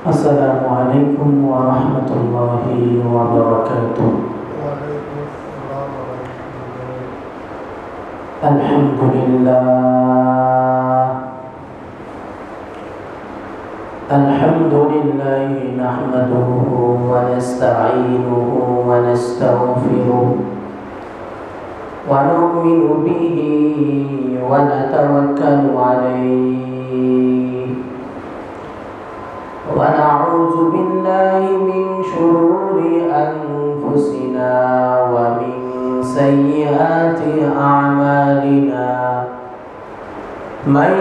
السلام عليكم ورحمة الله وبركاته. الحمد لله نحمده ونستعينه ونستغفره ونؤمن به ونتوكل عليه ونعوذ بالله من شرور أنفسنا ومن سيئات أعمالنا. من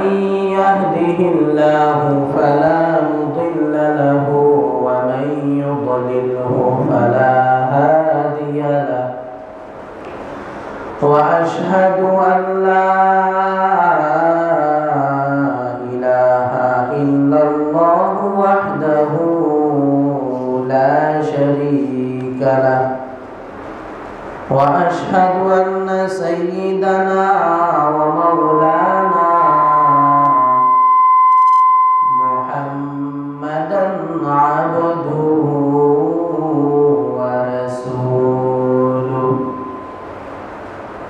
يهده الله فلا مضل له ومن يضلله فلا هادي له. وأشهد أن لا إله إلا الله وحده لا شريك له. وأشهد أن سيدنا ومولانا محمدا عبده ورسوله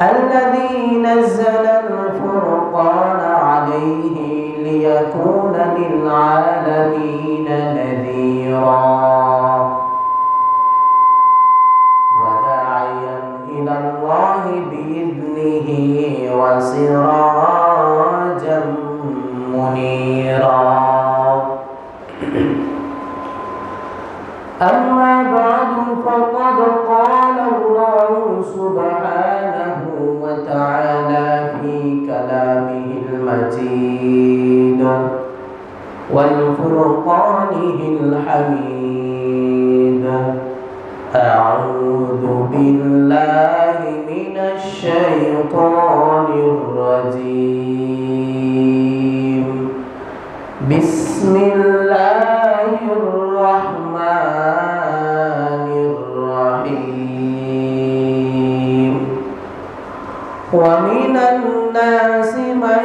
الذي نزل الفرقان عليه ليكون للعالمين نذيرا وداعيا إلى الله بإذنه وسراجا منيرا. أما بعد فقد قال الله سبحانه وتعالى في كلامه المجيد والفرقانه الحميد. أعوذ بالله من الشيطان الرجيم. بسم الله الرحمن الرحيم. ومن الناس من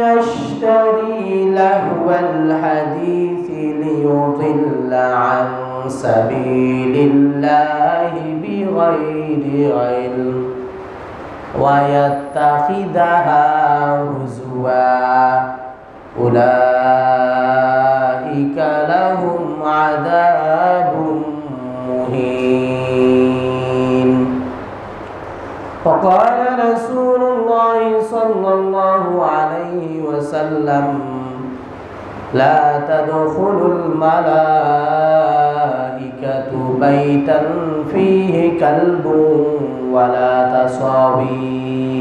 يشتري لهو الحديث ليضل عن سبيل الله بغير علم ويتخذها هزوا أولئك لهم عذاب مهين. وقال رسول الله صلى الله عليه وسلم لا تدخلوا الملائكة بيتا فيه كلب ولا تصاوير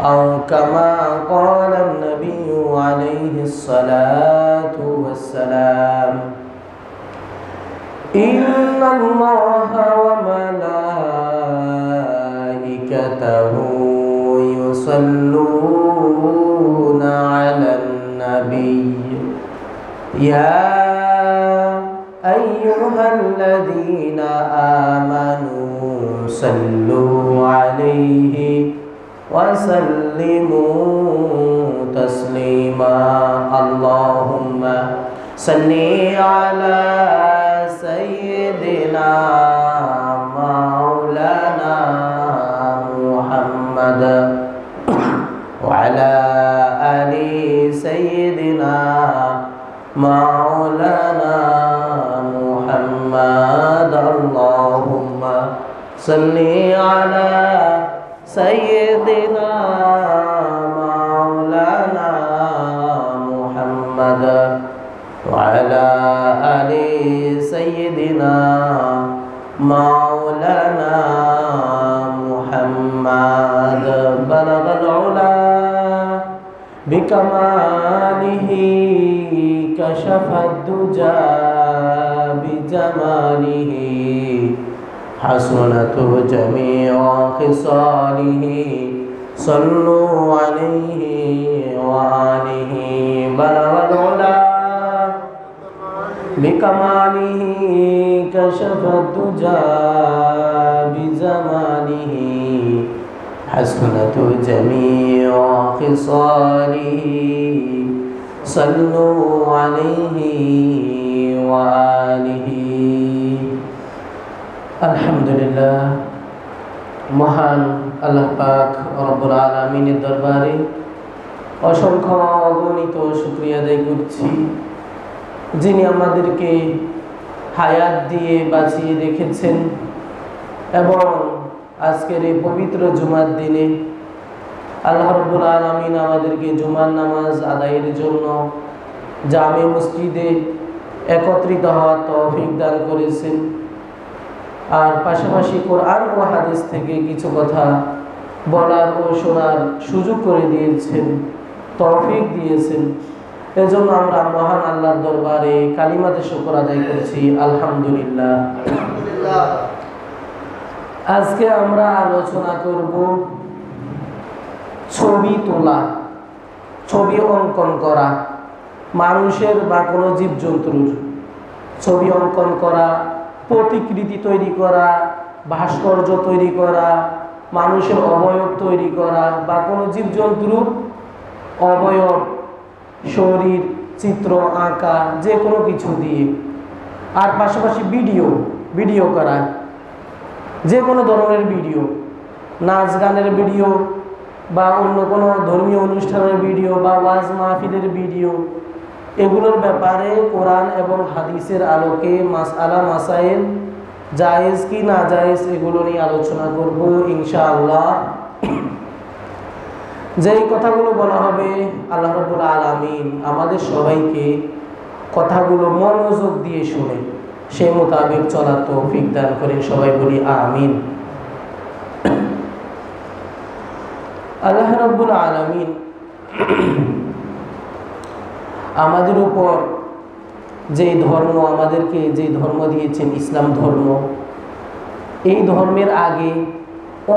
أو كما قال النبي عليه الصلاة والسلام. إن الله وملائكته يصلون على النبي يا أيها الذين آمنوا صلوا عليه وسلموا تسليما. اللهم صل على سيدنا مولانا محمد وعلى آل سيدنا مولانا محمد. اللهم صل على سيدنا مولانا محمد وعلى آل سيدنا مولانا محمد. بلغ العلا بكماله كشف الدجى بجماله حسنت جميع خصاله صلوا عليه وآله. بلغ العلا بكماله كشف الدجى بزمانه حسنت جميع خصاله صلوا عليه وآله আলহামদুলিল্লাহ। মহান আল্লাহ পাক রব্বুল আলামিনের দরবারে অসংখ্য অগণিত শুকরিয়া আদায় করছি, যিনি আমাদেরকে হায়াত দিয়ে বাঁচিয়ে রেখেছেন এবং আজকের এই পবিত্র জুমার দিনে আল্লাহ রব্বুল আলামিন আমাদেরকে জুমার নামাজ আদায়ের জন্য জামে মসজিদে একত্রিত হওয়ার তৌফিক দান করেছেন। আর পাশাপাশি কোরআন ও হাদিস থেকে কিছু কথা বলার ও শোনার সুযোগ করে দিয়েছেন, তৌফিক দিয়েছেন। এজন্য আমরা মহান আল্লাহর দরবারে কালিমাতে শুকর আদায় করছি, আলহামদুলিল্লাহ। আজকে আমরা আলোচনা করব ছবি তোলা, ছবি অঙ্কন করা, মানুষের বা কোনো জীবজন্তুর ছবি অঙ্কন করা, প্রতিকৃতি তৈরি করা, ভাস্কর্য তৈরি করা, মানুষের অবয়ব তৈরি করা বা কোনো জীবজন্তুর অবয়ব, শরীর, চিত্র আঁকা, যে কোনো কিছু দিয়ে। আর পাশাপাশি ভিডিও করা, যে কোনো ধরনের ভিডিও, নাচ গানের ভিডিও বা অন্য কোনো ধর্মীয় অনুষ্ঠানের ভিডিও বা ওয়াজ মাহফিলের ভিডিও, এগুলোর ব্যাপারে কোরআন এবং হাদিসের আলোকে মাসআলা মাসাইল জায়েজ কি না জায়েজ এগুলো নিয়ে আলোচনা করব ইনশাআল্লাহ। যেই কথাগুলো বলা হবে আল্লাহ রাব্বুল আলামিন আমাদের সবাইকে কথাগুলো মনোযোগ দিয়ে শুনে সেই মোতাবেক চলার তৌফিক দান করেন, সবাই বলি আমিন। আল্লাহ রাব্বুল আলামিন আমাদের উপর যেই ধর্ম, আমাদেরকে যেই ধর্ম দিয়েছেন ইসলাম ধর্ম, এই ধর্মের আগে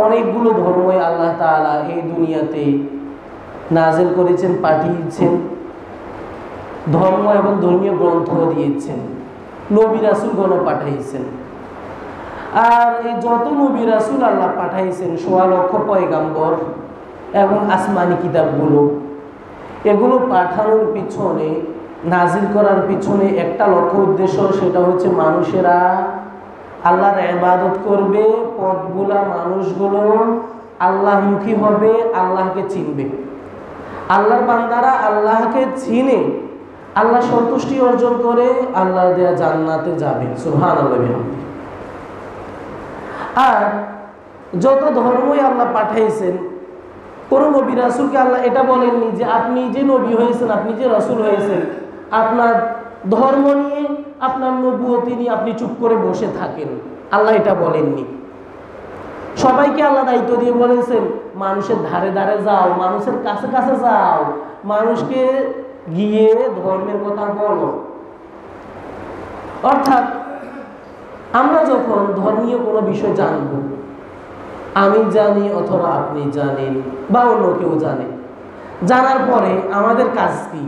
অনেকগুলো ধর্মই আল্লাহ তাআলা এই দুনিয়াতে নাজিল করেছেন, পাঠিয়েছেন। ধর্ম এবং ধর্মীয় গ্রন্থ দিয়েছেন, নবী রাসূলগণ পাঠাইছেন। আর এই যত নবী রাসূল আল্লাহ পাঠাইছেন, ১৬ লক্ষ পয়গাম্বর এবং আসমানি কিতাবগুলো, এগুলো পাঠানোর পিছনে, নাজিল করার পিছনে একটা লক্ষ্য উদ্দেশ্য, সেটা হচ্ছে মানুষেরা আল্লাহর ইবাদত করবে, পথগুলা মানুষগুলো আল্লাহমুখী হবে, আল্লাহকে চিনবে। আল্লাহর বান্দারা আল্লাহকে চিনে আল্লাহ সন্তুষ্টি অর্জন করে আল্লাহ দেয়া জান্নাতে যাবে, সুবহানাল্লাহ। আর যত ধর্মই আল্লাহ পাঠাইছেন, কোন নবী রাসূলকে আল্লাহ এটা বলেননি যে আপনি যে নবী হয়েছেন, আপনি যে রাসূল হয়েছেন, আপনার ধর্ম নিয়ে, আপনার নবুয়তি নিয়ে আপনি চুপ করে বসে থাকেন, আল্লাহ এটা বলেননি। সবাইকে আল্লাহ দায়িত্ব দিয়ে বলেছেন মানুষের ধারে ধারে যাও, মানুষের কাছে কাছে যাও, মানুষকে গিয়ে ধর্মের কথা বলো। অর্থাৎ আমরা যখন ধর্মীয় কোনো বিষয় জানবো, আমি জানি অথবা আপনি জানেন বা অন্য কেউ জানে, জানার পরে আমাদের কাজ কি?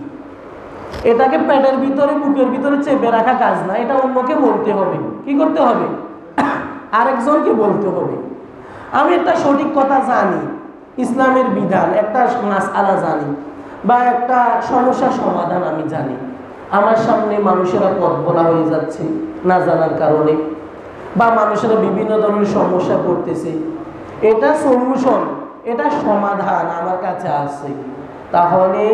এটাকে পেটের ভিতরে, বুকের ভিতরে চেপে রাখা কাজ না, এটা অন্যকে বলতে হবে। কি করতে হবে? আরেকজনকে বলতে হবে। আমি একটা সঠিক কথা জানি, ইসলামের বিধান, একটা মাসআলা জানি বা একটা সমস্যার সমাধান আমি জানি, আমার সামনে মানুষেরা পথ বলা হয়ে যাচ্ছে না জানার কারণে, বা মানুষেরা বিভিন্ন ধরনের সমস্যা পড়তেছে, এটা সলিউশন, এটা সমাধান আমার কাছে আছে। তাহলে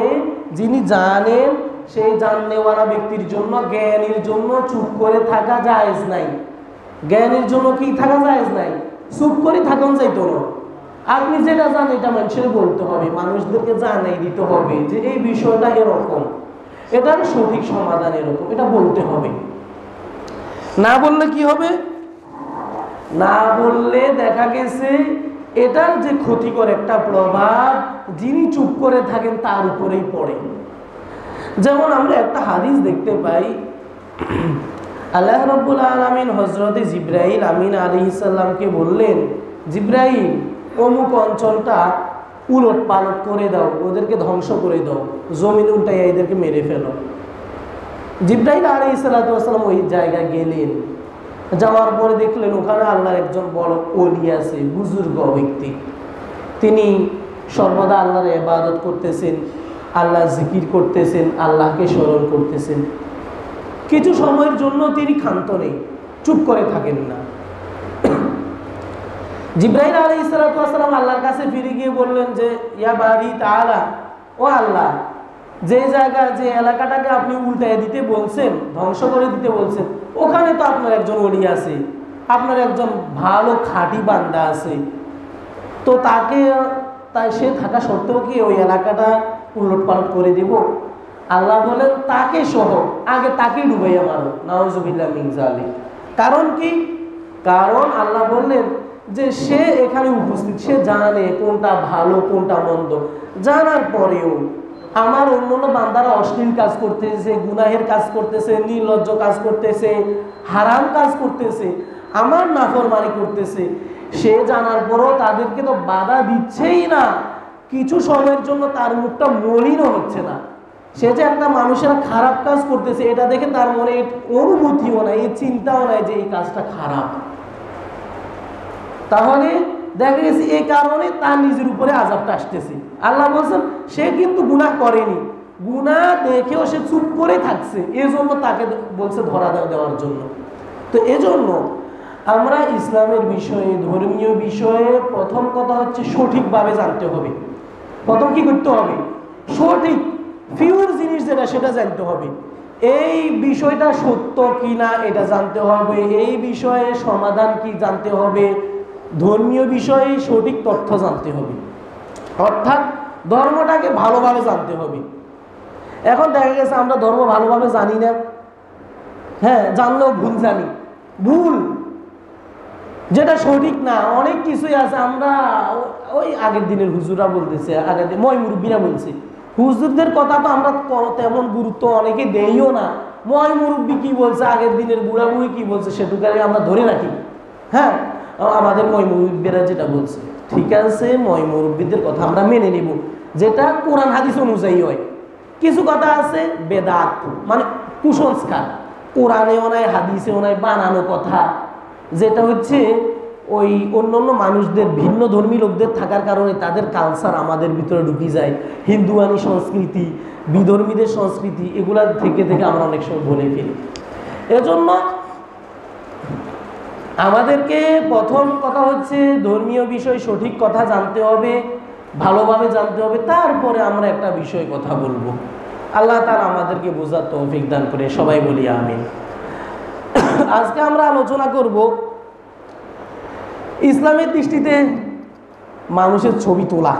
যিনি জানেন, সেই জাননেওয়ালা ব্যক্তির জন্য, জ্ঞানীর জন্য চুপ করে থাকা জায়েজ নাই। জ্ঞানীর জন্য কি থাকা জায়েজ নাই? চুপ করে থাকুন যাইতো না। আপনি যেটা জানেন এটা মানুষের বলতে হবে, মানুষদেরকে জানাই দিতে হবে যে এই বিষয়টা এরকম, এটার সঠিক সমাধান এরকম, এটা বলতে হবে। না বললে কি হবে? না বললে দেখা গেছে এটার যে ক্ষতিকর একটা প্রভাব যিনি চুপ করে থাকেন তার উপরেই পড়ে। যেমন আমরা একটা হাদিস দেখতে পাই, আল্লাহ রাব্বুল আলামিন হযরতে জিবরাইল আমিন আলাইহিস সালামকে বললেন, জিবরাইল অমুক অঞ্চলটা উলট পালট করে দাও, ওদেরকে ধ্বংস করে দাও, জমিন উল্টাইয়া এদেরকে মেরে ফেলো। জিবরাইল আলাইহিস সালাতু ওয়াস সালাম ওই জায়গায় গেলেন, যাওয়ার পরে দেখলেন ওখানে আল্লাহর একজন বড় ওলি আছে, বুজুর্গ ব্যক্তি। তিনি সর্বদা আল্লাহর ইবাদত করতেছেন, আল্লাহ জিকির করতেছেন, আল্লাহকে স্মরণ করতেছেন, কিছু সময়ের জন্য তিনি ক্ষান্ত নেই, চুপ করে থাকেন না। জিবরাইল আলাইহিস সালাতু ওয়াস সালাম আল্লাহর কাছে ফিরে গিয়ে বললেন যে ইয়া বারি তাআলা, ও আল্লাহ, যে জায়গা যে এলাকাটাকে আপনি উল্টায় দিতে বলছেন, ধ্বংস করে দিতে বলছেন, ওখানে তো আপনার একজন ওলি আছে, আপনার একজন ভালো খাঁটি বান্দা আছে, তো তাকে তাই সে থাকা সত্ত্বেও কি ওই এলাকাটা উলট পালট করে দেব? আল্লাহ বলেন তাকে সহ আগে তাকে ডুবাইয়া মারো, নাউজুবিল্লাহ মিন যালিক। কারণ কি? কারণ আল্লাহ বললেন যে সে এখানে উপস্থিত, সে জানে কোনটা ভালো কোনটা মন্দ, জানার পরেও আমার অন্যান্য বান্দারা অশ্লীল কাজ করতেছে, গুনাহের কাজ করতেছে, নির্লজ্জ কাজ করতেছে, হারাম কাজ করতেছে, আমার নাফরমানি করতেছে, সে জানার পরও তাদেরকে তো বাধা দিচ্ছেই না, কিছু সময়ের জন্য তার মুখটা মলিনও হচ্ছে না। সে যে একটা মানুষের খারাপ কাজ করতেছে এটা দেখে তার মনে অনুভূতিও নাই, এই চিন্তাও নাই যে এই কাজটা খারাপ। তাহলে দেখা গেছে এই কারণে তার নিজের উপরে আযাবটা আসতেছে। আল্লাহ বলছেন সে কিন্তু গুনাহ করেনি, গুনাহ দেখেও সে চুপ করে থাকছে, এজন্য তাকে বলছে ধরা দেওয়ার জন্য। তো এজন্য আমরা ইসলামের বিষয়ে, ধর্মীয় বিষয়ে প্রথম কথা হচ্ছে সঠিকভাবে জানতে হবে। প্রথম কি করতে হবে? সঠিক পিওর জিনিস যেটা সেটা জানতে হবে। এই বিষয়টা সত্য কিনা এটা জানতে হবে, এই বিষয়ে সমাধান কি জানতে হবে, ধর্মীয় বিষয়ে সঠিক তথ্য জানতে হবে, অর্থাৎ ধর্মটাকে ভালোভাবে জানতে হবে। এখন দেখা গেছে আমরা ধর্ম ভালোভাবে জানি না, হ্যাঁ জানলেও ভুল জানি, ভুল যেটা সঠিক না, অনেক কিছুই আছে। আমরা ওই আগের দিনের হুজুরা বলতেছে, আগের দিন ময় মুরব্বীরা বলছে, হুজুরদের কথা তো আমরা তেমন গুরুত্ব অনেকে দেইও না। ময় মুরব্বী কি বলছে, আগের দিনের বুড়া বুড়ি কি বলছে, সেটুকারে আমরা ধরে রাখি। হ্যাঁ, আমাদের ময় মুরব্বীরা যেটা বলছে ঠিক আছে, ময় মুরব্বীদের কথা আমরা মেনে নিব, যেটা কোরআন হাদিস অনুযায়ী হয়। কিছু কথা আছে বেদাত, মানে কুসংস্কার, কোরআনেও নাই হাদিসেও নাই, বানানো কথা, যেটা হচ্ছে ওই অন্যান্য মানুষদের, ভিন্ন ধর্মী লোকদের থাকার কারণে তাদের কালচার আমাদের ভিতরে ঢুকে যায়, হিন্দুয়ানি সংস্কৃতি, বিধর্মীদের সংস্কৃতি, এগুলা থেকে আমরা অনেক সময় বলে ফেলি। এজন্য আমাদেরকে প্রথম কথা হচ্ছে ধর্মীয় বিষয় সঠিক কথা জানতে হবে, ভালোভাবে জানতে হবে, তারপরে আমরা একটা বিষয় কথা বলবো। আল্লাহ তাআলা আমাদেরকে বোঝার তৌফিক দান করে, সবাই বলি আমিন। আজকে আমরা আলোচনা করব ইসলামের দৃষ্টিতে মানুষের ছবি তোলা,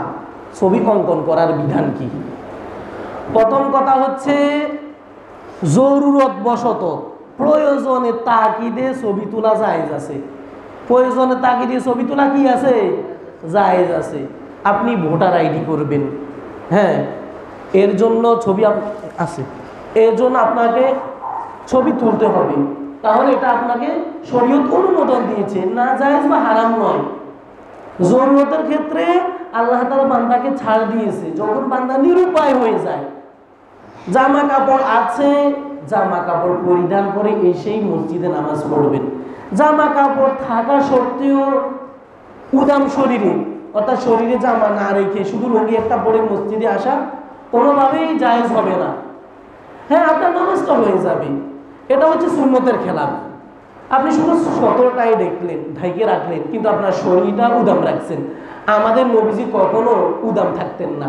ছবি অঙ্কন করার বিধান কি। প্রথম কথা হচ্ছে জরুরত বশত, প্রয়োজনে তাকিদে ছবি তোলা জায়েজ আছে। প্রয়োজনে তাকিদে ছবি তোলা কি আছে? জায়েজ আছে। আপনি ভোটার আইডি করবেন, হ্যাঁ, এর জন্য ছবি আছে, এর জন্য আপনাকে ছবি তুলতে হবে, তাহলে এটা আপনাকে শরীয়ত অনুমোদন দিয়েছে, না জায়েজ বা হারাম নয়। জরুরতের ক্ষেত্রে আল্লাহ তাআলা বান্দাকে ছাড় দিয়েছে, যখন বান্দা নিরুপায় হয়ে যায়, জামা কাপড় আছে, জামা কাপড় পরিধান করে এসেই মসজিদে নামাজ পড়বেন। জামা কাপড় থাকা সত্ত্বেও উদাম শরীরে, অর্থাৎ শরীরে জামা না রেখে শুধু লুঙ্গি একটা পরে মসজিদে আসা কোনোভাবেই জায়েজ হবে না। হ্যাঁ, আপনার নামাজটা হয়ে যাবে, এটা হচ্ছে সুন্নতের খেলাফ। আপনি শুধু সতরটাই ঢেকে রাখলেন, কিন্তু আপনার শরীরটা উদাম রাখছেন। আমাদের নবীজি কখনো উদাম থাকতেন না,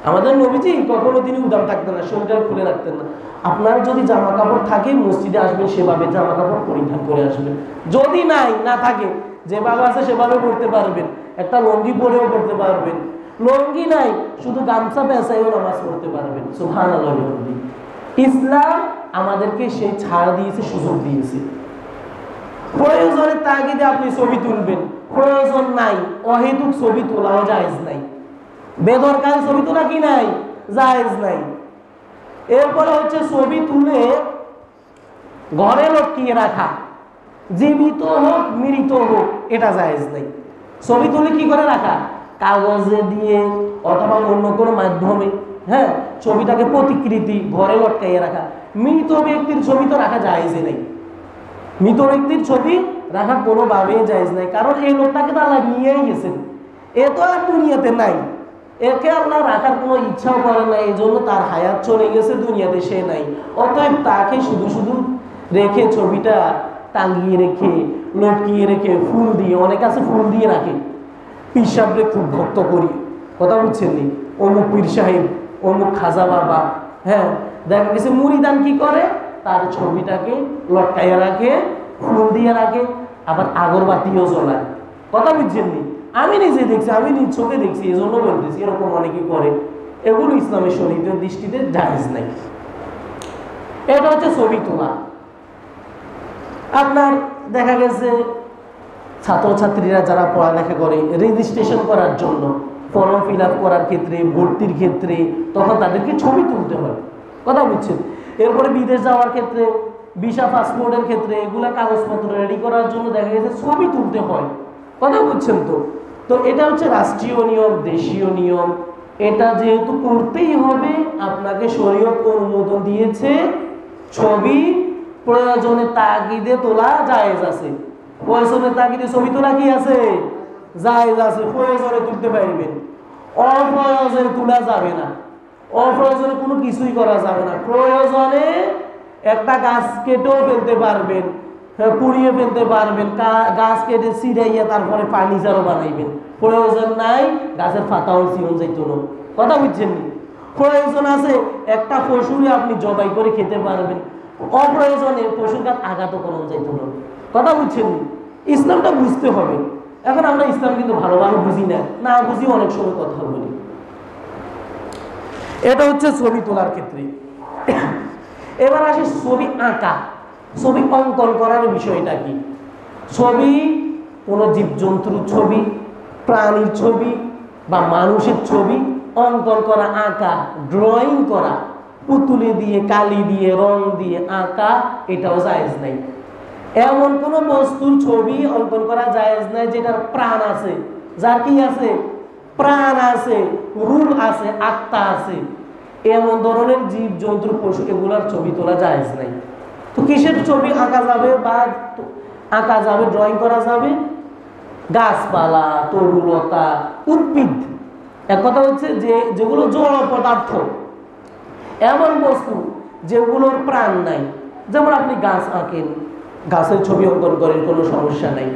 আমাদের নবীজি কখনো তিনি উদাম থাকতেন না, শরীরটা খুলে রাখতেন না। আপনার যদি জামা কাপড় থাকে মসজিদে আসবেন, সেভাবে জামা কাপড় পরিধান করে আসবেন। যদি না থাকে, যেভাবে আছে সেভাবে পড়তে পারবেন, একটা লুঙ্গি পরেও পড়তে পারবেন, লুঙ্গি নাই শুধু গামছা পেঁচাইও নামাজ পড়তে পারবেন। সুবহানাল্লাহ। ইসলাম আমাদেরকে সেই ছাড় দিয়েছে, সুযোগ দিয়েছে। প্রয়োজনের তাগিদে আপনি ছবি তুলবেন, প্রয়োজন নাই অহেতুক ছবি তোলাও জায়েজ নাই। বেদরকারি ছবি তোলা কি নাই? জায়েজ নাই। এরপরে হচ্ছে ছবি তুলে ঘরে লটকিয়ে রাখা, জীবিত হোক মৃত হোক, এটা জায়েজ নাই। ছবি তুলে কি করে রাখা? কাগজে দিয়ে অথবা অন্য কোনো মাধ্যমে, হ্যাঁ, ছবিটাকে প্রতিকৃতি ঘরে লটকাইয়ে রাখা। মৃত ব্যক্তির ছবি তো রাখা জায়েজই নেই, মৃত ব্যক্তির ছবি রাখা কোনোভাবেই জায়েজ নাই, কারণ এই লোকটাকে তো আল্লাহ নিয়েই গেছেন, এ তো আর দুনিয়াতে নাই। একে আল্লাহ রাখার কোনো ইচ্ছাও করে না, এই জন্য তার হায়াত চলে গেছে, দুনিয়াতে সে নাই। অতএব তাকে শুধু শুধু রেখে ছবিটা টাঙিয়ে রেখে লটকিয়ে রেখে ফুল দিয়ে, অনেক আছে ফুল দিয়ে রাখে, পীর সাহেবরে খুব ভক্ত করি, কথা বুঝছেন নি, অমুক পীর সাহেব, অমুক খাজা বাবা, হ্যাঁ দেখা গেছে মুরিদান কি করে, তার ছবিটাকে লটকাইয়া রাখে, ফুল দিয়ে রাখে, আবার আগরবাতিও জ্বলায়, কথা বুঝছেন নি। আমি নিজে দেখছি, আমি নিজ চোখে দেখছি, এই জন্য বলতেছি এরকম অনেকে করে। এগুলো ইসলামের শরীয়তের দৃষ্টিতে জায়েজ নাই। এটা হচ্ছে ছবি তোলা। আপনার দেখা গেছে ছাত্রছাত্রীরা যারা পড়ালেখা করে রেজিস্ট্রেশন করার জন্য, ফর্ম ফিল আপ করার ক্ষেত্রে, ভর্তির ক্ষেত্রে, তখন তাদেরকে ছবি তুলতে হয়, কথা বুঝছেন। এরপরে বিদেশ যাওয়ার ক্ষেত্রে, ভিসা পাসপোর্টের ক্ষেত্রে, এগুলা কাগজপত্র রেডি করার জন্য দেখা গেছে ছবি তুলতে হয়, কথা বুঝছেন তো। তো এটা হচ্ছে রাষ্ট্রীয় নিয়ম, দেশীয় নিয়ম। এটা যেহেতু করতেই হবে, আপনাকে শরীয়ত অনুমোদন দিয়েছে, ছবি প্রয়োজনে তাগিদে তোলা জায়েজ আছে। প্রয়োজনে তাগিদে ছবি তোলা কি আছে? জায়েজ আছে, প্রয়োজনে তুলতে পারবেন, অপ্রয়োজনে তোলা যাবে না, অপ্রয়োজনে কোনো কিছুই করা যাবে না। প্রয়োজনে একটা গাছ কেটেও ফেলতে পারবেন, পুড়িয়ে ফেলতে পারবেন, গাছ কেটে ছিঁড়াইয়া তারপরে ফার্নিচারও বানাইবেন, প্রয়োজন নাই গাছের পাতাও চিরন যাইতো না, কথা বুঝছেন নি। প্রয়োজন আছে একটা পশুরে আপনি জবাই করে খেতে পারবেন, অপ্রয়োজনে পশুর গাছ আঘাতও করা যাইতো না, কথা বুঝছেন নি। ইসলামটা বুঝতে হবে। এখন আমরা ইসলাম কিন্তু ভালোভাবে বুঝি না, না বুঝি অনেক সময় কথা বলি। এটা হচ্ছে ছবি তোলার ক্ষেত্রে। এবার আসি ছবি আঁকা, ছবি অঙ্কন করার বিষয়টা কি। ছবি কোনো জীবজন্তুর ছবি, প্রাণীর ছবি বা মানুষের ছবি অঙ্কন করা, আঁকা, ড্রয়িং করা, পুতুলি দিয়ে, কালি দিয়ে, রং দিয়ে আঁকা, এটাও জায়েজ নাই। এমন কোন বস্তুর ছবি অঙ্কন করা জায়েজ নাই যেটার প্রাণ আছে, যার কি আছে? প্রাণ আছে, রূহ আছে, আত্মা আছে। এমন ধরনের জীব জন্তু পশু এগুলার ছবি তোলা জায়েজ নাই। তো কিসের ছবি আঁকা যাবে বা আঁকা যাবে, ড্রয়িং করা যাবে? গাছপালা, তরুলতা, উদ্ভিদ, এক কথা হচ্ছে যে যেগুলো জড় পদার্থ, এমন বস্তু যেগুলোর প্রাণ নাই, যেমন আপনি গাছ আঁকেন, গাছের ছবি অঙ্কন করেন, কোনো সমস্যা নাই।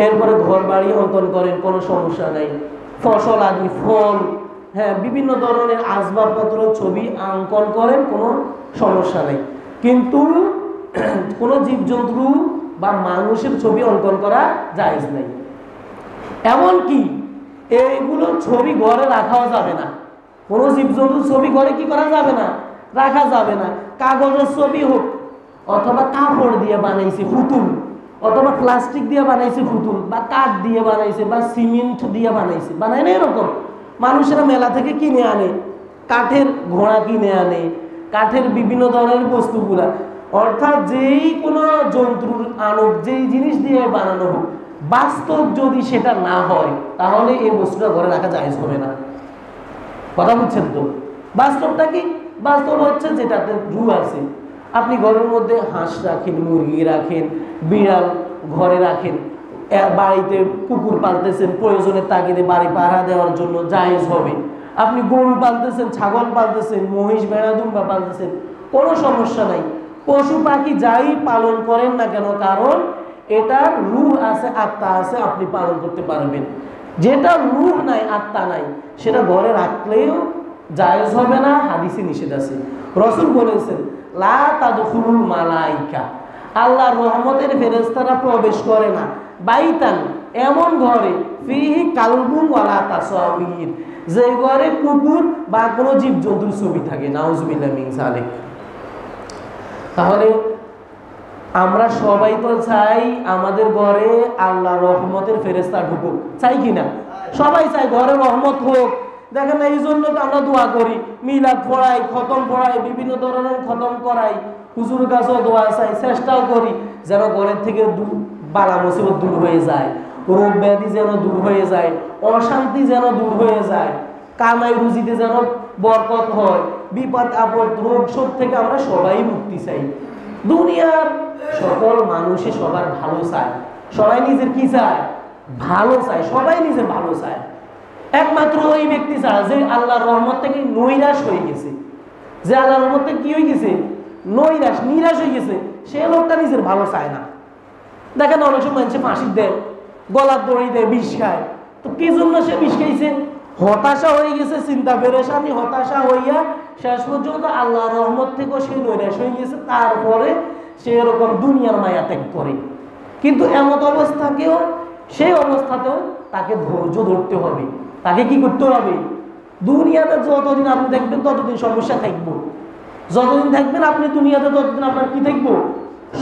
এরপরে ঘর বাড়ি অঙ্কন করেন, কোনো সমস্যা নাই। ফসল আদি, ফল, হ্যাঁ, বিভিন্ন ধরনের আসবাবপত্র ছবি অঙ্কন করেন, কোনো সমস্যা নেই। কিন্তু কোনো জীবজন্তু বা মানুষের ছবি অঙ্কন করা জায়েজ নাই। এমনকি এইগুলো ছবি ঘরে রাখাও যাবে না। কোনো জীবজন্তুর ছবি ঘরে কি করা যাবে না? রাখা যাবে না। কাগজের ছবি হোক, অথবা কাপড় দিয়ে বানাইছে পুতুল, অথবা প্লাস্টিক দিয়ে বানাইছে পুতুল, বা কাঠ দিয়ে বানাইছে, বা সিমেন্ট দিয়ে বানাইছে, বানায় না এরকম। মানুষেরা মেলা থেকে কিনে আনে, কাঠের ঘোড়া কিনে আনে, কাঠের বিভিন্ন ধরনের বস্তুগুলা, অর্থাৎ যেই কোনো জন্তুর আনুক, যেই জিনিস দিয়ে বানানো হোক, বাস্তব যদি সেটা না হয় তাহলে এই বস্তুটা ঘরে রাখা জায়েজ হবে না, কথা বুঝছেন তো। বাস্তবটা কি? বাস্তব হচ্ছে যেটাতে রূহ আছে। আপনি ঘরের মধ্যে হাঁস রাখেন, মুরগি রাখেন, বিড়াল ঘরে রাখেন, বাড়িতে কুকুর পালতেছেন, প্রয়োজনের তাগিদে বাড়ি পাহারা দেওয়ার জন্য জায়েজ হবে। আপনি গরু পালতেছেন, ছাগল পালতেছেন, মহিষ, ভেড়া, দুম্বা পালতেছেন, কোনো সমস্যা নাই। পশু পাখি যাই পালন করেন না কেন, কারণ এটার রূহ আছে, আত্মা আছে, আপনি পালন করতে পারবেন। যেটা রূহ নাই, আত্মা নাই, সেটা ঘরে রাখলেও জায়েজ হবে না, হাদিসে নিষেধ আছে। রাসূল বলেছেন, লা তাদখুলুল মালাইকা, আল্লাহর রহমতের ফেরেশতারা প্রবেশ করে না বাইতান, এমন ঘরে, ফিহি কালবুন ওয়ালা তাসাবির, যে ঘরে কুকুর বা কোনো জীবজন্তুর ছবি থাকে, নাউজুবিল্লাহ মিন যালিক। তাহলে আমরা সবাই তো চাই আমাদের ঘরে আল্লাহর রহমতের ফেরেশতা ঢুকুক, চাই কিনা? সবাই চাই ঘরে রহমত হোক। দেখেন, এই জন্য তো আমরা দোয়া করি, মিলাদ পড়াই, খতম পড়াই, বিভিন্ন ধরনের খতম করাই, হুজুরের কাছেও দোয়া চাই, চেষ্টাও করি যেন ঘরের থেকে বালা মুসিবত দূর হয়ে যায়, রোগ ব্যাধি যেন দূর হয়ে যায়, অশান্তি যেন দূর হয়ে যায়, কামাই রুজিতে যেন বরকত হয়, বিপদ আপদ রোগ শোক থেকে আমরা সবাই মুক্তি চাই। দুনিয়ার সকল মানুষই সবার ভালো চায়, সবাই নিজের কি চায়? ভালো চায়, সবাই নিজের ভালো চায়। একমাত্র ওই ব্যক্তি ছাড়া যে আল্লাহর রহমত থেকে নৈরাশ হয়ে গেছে, যে আল্লাহর রহমত থেকে কি হয়ে গেছে, নিরাশ হয়ে গেছে, সে লোকটা নিজের ভালো চায় না। দেখেন অনেক সময় মানুষে ফাঁসি দেয়, গলার দড়ি দেয়, বিষ খায়। তো কি জন্য সে বিষ খাইছে? হতাশা হয়ে গেছে, চিন্তা পেরেশানি, হতাশা হইয়া শেষ পর্যন্ত আল্লাহর রহমত থেকেও সে নৈরাশ হয়ে গেছে। তারপরে সে এরকম দুনিয়ার মায়া ত্যাগ করে। কিন্তু এমন অবস্থাকেও, সেই অবস্থাতেও তাকে ধৈর্য ধরতে হবে। তাকে কি করতে হবে? দুনিয়াতে যতদিন আপনি দেখবেন ততদিন সমস্যা থাকবো, যতদিন থাকবেন আপনি দুনিয়াতে ততদিন আপনার কি থাকবো,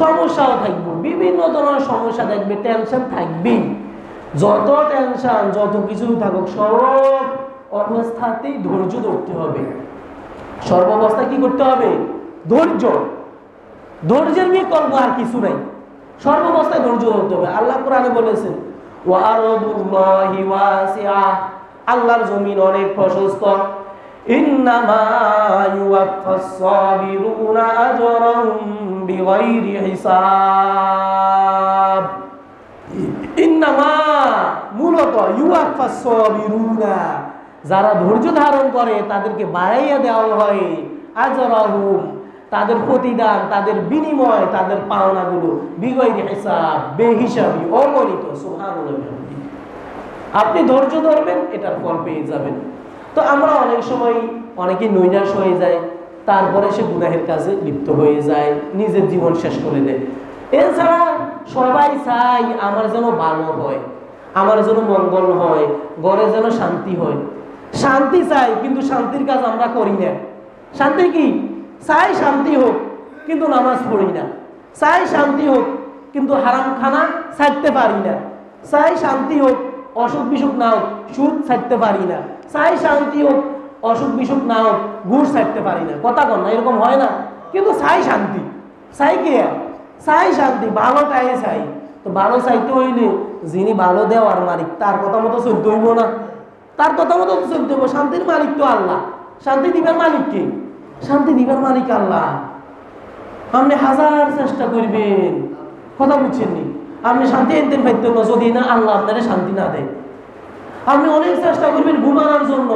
সমস্যাও থাকবো। বিভিন্ন ধরনের সমস্যা থাকবে, টেনশন থাকবেই। যত টেনশন, যত কিছু থাকুক, সব অবস্থাতেই ধৈর্য ধরতে হবে। সর্বাবস্থায় কি করতে হবে? ধৈর্য। ধৈর্যের বিকল্প আর কিছু নাই, সর্বাবস্থায় ধৈর্য ধরতে হবে। আল্লাহ কোরআনে বলেছেন, ওয়া আরদুল্লাহি ওয়াসিআ, আল্লাহর জমিন অনেক প্রশস্ত। ইন্নামা ইউওয়াফাস সাবিরুনা আজরাহুম বিগাইরি হিসাব। ইন্নামা, মূলত ইউওয়াফাস সাবিরুনা, যারা ধৈর্য ধারণ করে তাদেরকে বাড়াইয়া দেওয়া হয় আজরাহুম, তাদের প্রতিদান, তাদের বিনিময়, তাদের পাওনাগুলো বিগাইরি হিসাব, বেহিসাবি, অগণিত। সুবহানাল্লাহ। আপনি ধৈর্য ধরবেন, এটার ফল পেয়ে যাবেন। তো আমরা অনেক সময় অনেকে নৈরাশ হয়ে যায়, তারপরে সে গুনাহের কাজে লিপ্ত হয়ে যায়, নিজের জীবন শেষ করে দেয়। এছাড়া সবাই চাই আমার যেন ভালো হয়, আমার যেন মঙ্গল হয়, ঘরে যেন শান্তি হয়। শান্তি চাই, কিন্তু শান্তির কাজ আমরা করি না। শান্তি কি চাই? শান্তি হোক, কিন্তু নামাজ পড়ি না। চাই শান্তি হোক, কিন্তু হারাম খানা ছাড়তে পারি না। চাই শান্তি হোক, অসুখ বিসুখ না হোক, সুদ ছাড়তে পারি না। চাই শান্তি হোক, অসুখ বিসুখ না হোক, ঘুষ ছাড়তে পারি না। কথা কন না, এরকম হয় না? কিন্তু চাই শান্তি। চাই কে? চাই শান্তি, ভালোটাই চাই। তো ভালো চাইতে হইলে যিনি ভালো দেওয়ার মালিক তার কথা মতো চলতে হইব না? তার কথা মতো চলতে হইব। শান্তির মালিক তো আল্লাহ। শান্তি দিবার মালিক কে? শান্তি দিবার মালিক আল্লাহ। আপনি হাজার চেষ্টা করবেন, কথা বুঝছেন নি, আপনি শান্তি এনতেন পাইতেন না যদি না আল্লাহ আপনারা শান্তি না দেয়। আপনি অনেক চেষ্টা করবেন ঘুমানোর জন্য,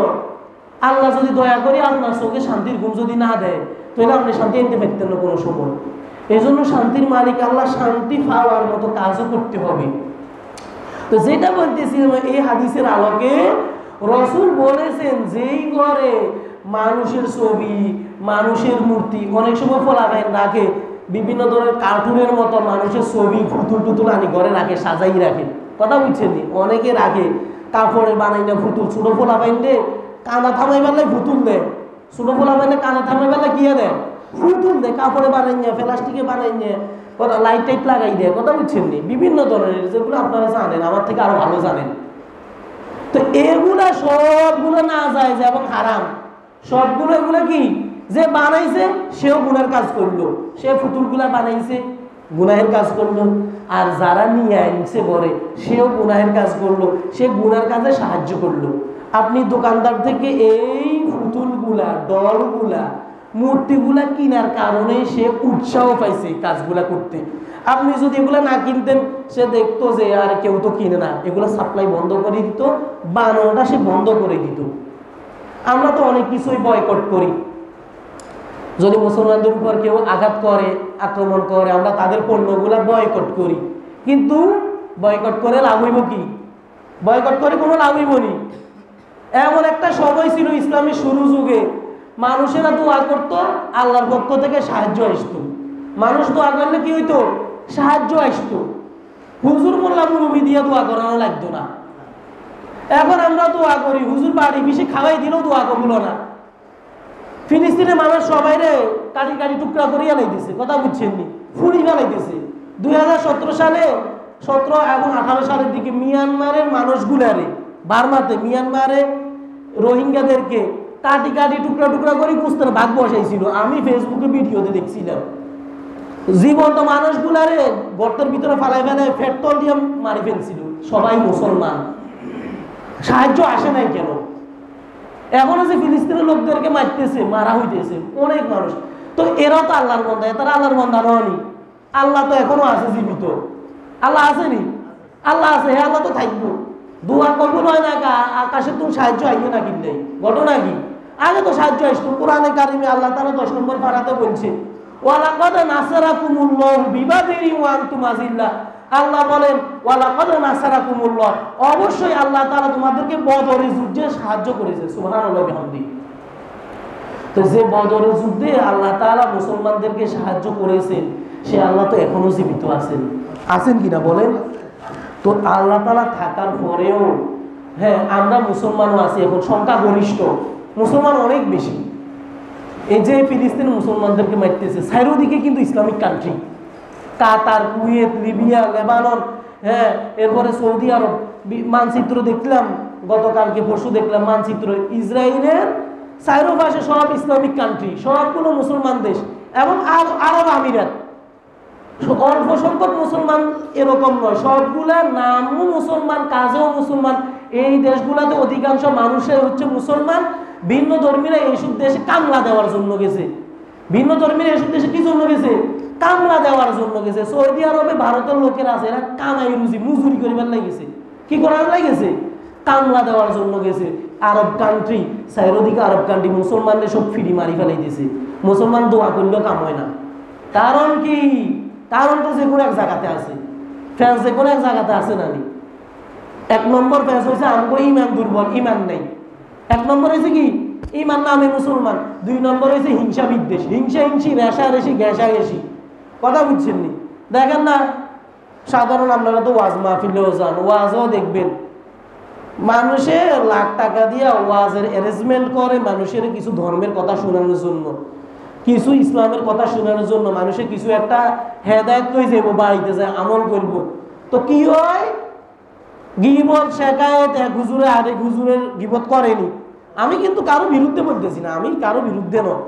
আল্লাহ যদি দয়া করে আপনার চোখে শান্তির ঘুম যদি না দেয়, তাহলে আপনি শান্তি এনতে পারতেন না কোনো সময়। এই জন্য শান্তির মালিক আল্লাহ, শান্তি পাওয়ার মতো কাজও করতে হবে। তো যেটা বলতেছিলাম, এই হাদিসের আলোকে রাসূল বলেছেন, যেই ঘরে মানুষের ছবি, মানুষের মূর্তি, অনেক সময় ফলাফাইন রাখে, বিভিন্ন ধরনের কার্টুনের মতো মানুষের ছবি, ফুতুল টুতুল আনি ঘরে রাখে, সাজাই রাখে। কথা বুঝছেন নি? অনেকে রাখে কাপড়ে বানাই না ফুতুল, ছোট ফলাফাইন দে কানা থামাই বেলায় ফুতুল দেয়, ছোট ফলাফাইনে কানা থামাই বেলা কি দেয়, ফুতুল দেয়, কাপড়ে বানাই নিয়ে, প্লাস্টিকে বানাই নিয়ে, কথা লাইট টাইট লাগাই দেয়। কথা বুঝছেন নি? বিভিন্ন ধরনের, যেগুলো আপনারা জানেন, আমার থেকে আরো ভালো জানেন। তো এগুলা সবগুলো না যায় যে এবং হারাম, সবগুলো এগুলো কি, যে বানাইছে সেও গুনার কাজ করলো, সে ফুতুলগুলা বানাইছে গুনাহের কাজ করলো, আর যারা নিয়ে আনছে ঘরে সেও গুনাহের কাজ করলো, সে গুনার কাজে সাহায্য করলো। আপনি দোকানদার থেকে এই পুতুলগুলা, ডলগুলা, মূর্তিগুলা কেনার কারণে সে উৎসাহ পাইছে কাজগুলা করতে। আপনি যদি এগুলা না কিনতেন, সে দেখতো যে আর কেউ তো কিনে না, এগুলা সাপ্লাই বন্ধ করে দিত, বানানোটা সে বন্ধ করে দিত। আমরা তো অনেক কিছুই বয়কট করি। যদি মুসলমানদের উপর কেউ আঘাত করে, আক্রমণ করে, আমরা তাদের পণ্যগুলা বয়কট করি। কিন্তু বয়কট করে লাভ হইব কি? বয়কট করে কোনো লাভ হইব নি। এমন একটা সময় ছিল ইসলামের শুরু যুগে, মানুষেরা দোয়া করতো, আল্লাহর পক্ষ থেকে সাহায্য আসতো। মানুষ দোয়া করলে কি হইতো? সাহায্য আসতো। হুজুর মোল্লা মুরব্বি দিয়ে দোয়া করানো লাগতো না। এখন আমরা দোয়া করি, হুজুর বাড়ি বেশি খাওয়াই দিলেও দোয়া কবুল না। ফিলিস্তিনের মানুষ সবাই রে কাটি কাটি টুকরা করিয়া লাইতেছে। কথা বুঝছেন নি? ফুড়ি ফেলাইতেছে। 2017 সালে, 17 এবং 18 সালের দিকে মিয়ানমারের মানুষগুলারে, বার্মাতে মিয়ানমারে রোহিঙ্গাদেরকে কাটি কাটি টুকরা টুকরা করে গুস্তের ভাগ বসাইছিল। আমি ফেসবুকে ভিডিওতে দেখছিলাম। জীবন্ত মানুষগুলারে গর্তের ভিতরে ফালাই ফেলায় পেট্রোল দিয়ে মারি ফেলছিল। সবাই মুসলমান, সাহায্য আসে নাই কেন? এখনো যে ফিলিস্তিনের লোকদেরকে মারতেছে, মারা হইতেছে অনেক মানুষ। তো এরাও তো আল্লাহর বান্দা, তারা আল্লাহর বান্দা নয়নি? আল্লাহ তো এখনো আছে জীবিত। আল্লাহ আসেনি? আল্লাহ আছে, হ্যাঁ আল্লাহ তো থাকবো। দোয়া কবুল হয় না, আকাশে তুমি সাহায্য আইয়ে না কিনলে ঘটনা কি? আগে তো সাহায্য আসতো। কোরআনে কারিমে আল্লাহ তাআলা 10 নম্বর পারাতে বলছে ওয়ালাকাদ নাসারাকুমুল্লাহু বিবাদরি ওয়া আনতুম আযিল্লাহ। আল্লাহ বলেন ওয়ালাকাদ নাসারাকুমুল্লাহ, অবশ্যই আল্লাহ তাআলা তোমাদেরকে বদরের যুদ্ধে সাহায্য করেছে। সুবহানাল্লাহ বিহামদি। তো যে বদরের যুদ্ধে আল্লাহ তাআলা মুসলমানদেরকে সাহায্য করেছেন, সে আল্লাহ তো এখনো জীবিত আছেন। আছেন কিনা বলেন? তো আল্লাহ তাআলা থাকার পরেও হ্যাঁ আমরা মুসলমানও আছি, এখন সংখ্যা গরিষ্ঠ, মুসলমান অনেক বেশি। এই যে ফিলিস্তিন মুসলমানদেরকে মারতেছে, চারিদিকে কিন্তু ইসলামিক কান্ট্রি, কাতার, কুয়েত, লিবিয়া, লেবানন, হ্যাঁ এরপরে সৌদি আরব। মানচিত্র দেখলাম গতকালকে, পরশু দেখলাম মানচিত্র, ইসরায়েলের চারপাশে সব ইসলামিক কান্ট্রি, সবগুলো মুসলমান দেশ, এবং আরব আমিরাত। অল্প সংখ্যক মুসলমান এরকম নয়, সবগুলা নামও মুসলমান, কাজেও মুসলমান। এই দেশগুলাতে অধিকাংশ মানুষের হচ্ছে মুসলমান। ভিন্ন ধর্মীরা এইসব দেশে কামলা দেওয়ার জন্য গেছে। ভিন্ন ধর্মীরা এইসব দেশে কি জন্য গেছে? কামলা দেওয়ার জন্য গেছে। সৌদি আরবে ভারতের লোকেরা আছে, এরা কামাই রুজি মজুরি করিবার লাগেছে। কি করার লাগেছে? কামলা দেওয়ার জন্য গেছে। আরব কান্ট্রি, চারিদিকে আরব কান্ট্রি, মুসলমানদের সব ফিরি মারি ফেলাইতেছে। মুসলমান দোয়া করলেও কাম হয় না। কারণ কি? কারণ তো যে কোনো এক জায়গাতে আছে, ফ্যান্স যে কোনো এক জায়গাতে আছে না। এক নম্বর ফ্যান্স হয়েছে আমাকে ইমান দুর্বল, ইমান নেই। এক নম্বর হয়েছে কি? ইমান না, আমি মুসলমান। 2 নম্বর হয়েছে হিংসা বিদ্বেষ, হিংসা হিংসি, রেশারেশি, ঘেঁষাঘেঁষি। কথা বুঝছেন নি? দেখেন না, সাধারণ আপনারা তো ওয়াজ মাহফিলেও যান, ওয়াজও দেখবেন, মানুষে লাখ টাকা দিয়ে ওয়াজের অ্যারেঞ্জমেন্ট করে মানুষের কিছু ধর্মের কথা শোনানোর জন্য, কিছু ইসলামের কথা শোনানোর জন্য, মানুষের কিছু একটা হেদায়েত কই যাবো, বাড়িতে যায় আমল করব। তো কি হয়? গিবত, শেখায়েত, এক হুজুরে আরেক হুজুরের গিবত করেনি। আমি কিন্তু কারো বিরুদ্ধে বলতেছি না, আমি কারো বিরুদ্ধে নয়,